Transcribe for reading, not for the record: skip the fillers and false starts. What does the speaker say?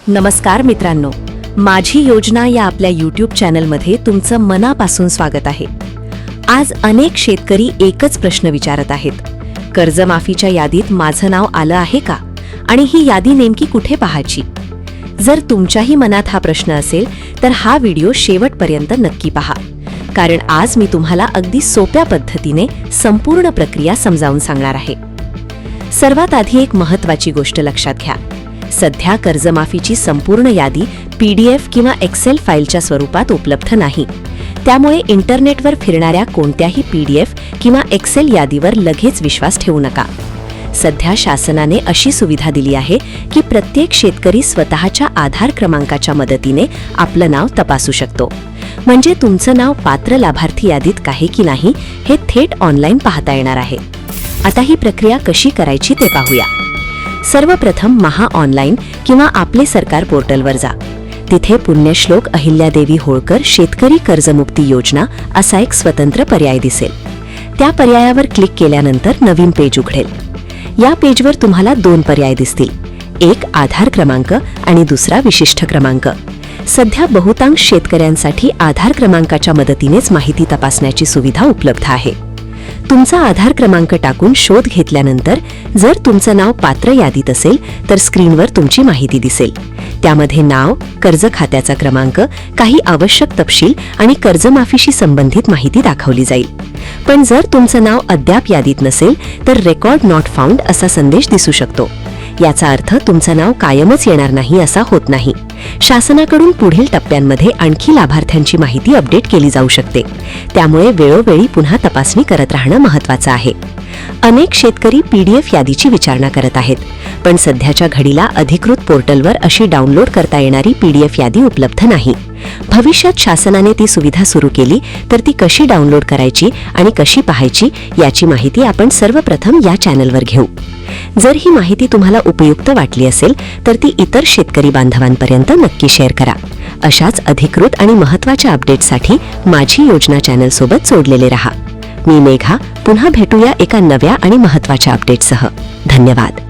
नमस्कार मित्रांनो, माझी योजना या आपल्या यूट्यूब चॅनलमध्ये तुमचं मनापासून स्वागत आहे. आज अनेक शेतकरी एकच प्रश्न विचारत आहेत. कर्जमाफीच्या यादीत माझं नाव आलं आहे का? आणि ही यादी नेमकी कुठे पाहायची? जर तुमच्याही मनात हा प्रश्न असेल तर हा व्हिडिओ शेवटपर्यंत नक्की पहा, कारण आज मी तुम्हाला अगदी सोप्या पद्धतीने संपूर्ण प्रक्रिया समजावून सांगणार आहे. सर्वात आधी एक महत्त्वाची गोष्ट लक्षात घ्या. सध्या कर्जमाफीची संपूर्ण यादी PDF किंवा एक्सेल फाईलच्या स्वरूपात उपलब्ध नाही. त्यामुळे इंटरनेटवर फिरणाऱ्या कोणत्याही PDF किंवा एक्सेल यादीवर लगेच विश्वास ठेवू नका. सध्या शासनाने अशी सुविधा दिली आहे की प्रत्येक शेतकरी स्वतःच्या आधार क्रमांकाच्या मदतीने आपलं नाव तपासू शकतो. म्हणजे तुमचं नाव पात्र लाभार्थी यादीत आहे की नाही हे थेट ऑनलाईन पाहता येणार आहे. आता ही प्रक्रिया कशी करायची ते पाहूया. सर्वप्रथम महा ऑनलाईन किंवा आपले सरकार पोर्टलवर जा. तिथे पुण्यश्लोक अहिल्यादेवी होळकर शेतकरी कर्जमुक्ती योजना असा एक स्वतंत्र पर्याय दिसेल. त्या पर्यायावर क्लिक केल्यानंतर नवीन पेज उघडेल. या पेजवर तुम्हाला 2 पर्याय दिसतील, एक आधार क्रमांक आणि दुसरा विशिष्ट क्रमांक. सध्या बहुतांश शेतकऱ्यांसाठी आधार क्रमांकाच्या मदतीनेच माहिती तपासण्याची सुविधा उपलब्ध आहे. तुमचा आधार क्रमांक टाकून शोध घेतल्यानंतर जर तुमचं नाव पात्र यादीत असेल तर स्क्रीनवर तुमची माहिती दिसेल. त्यामध्ये नाव, कर्ज खात्याचा क्रमांक, काही आवश्यक तपशील आणि कर्जमाफीशी संबंधित माहिती दाखवली जाईल. पण जर तुमचं नाव अद्याप यादीत नसेल तर रेकॉर्ड नॉट फाउंड असा संदेश दिसू शकतो. याचा अर्थ तुमचं नाव कायमच येणार नाही असा होत नाही. शासनाकडून पुढील टप्प्यांमध्ये आणखी लाभार्थ्यांची माहिती अपडेट केली जाऊ शकते. त्यामुळे वेळोवेळी पुन्हा तपासणी करत राहणं महत्त्वाचं आहे. अनेक शेतकरी PDF यादीची विचारणा करत आहेत, पण सध्याच्या घडीला अधिकृत पोर्टलवर अशी डाउनलोड करता येणारी PDF यादी उपलब्ध नाही. भविष्यात शासनाने ती सुविधा सुरू केली तर ती कशी डाउनलोड करायची आणि कशी पाहायची याची माहिती आपण सर्वप्रथम या चॅनलवर घेऊ. जर ही माहिती तुम्हाला उपयुक्त वाटली असेल तर ती इतर शेतकरी बांधवांपर्यंत नक्की शेअर करा. अशाच अधिकृत आणि महत्त्वाच्या अपडेटसाठी माझी योजना चॅनल सोबत जोडलेले रहा. मी मेघा पुन्हा भेटूया एका नव्या आणि महत्त्वाच्या अपडेटसह. धन्यवाद.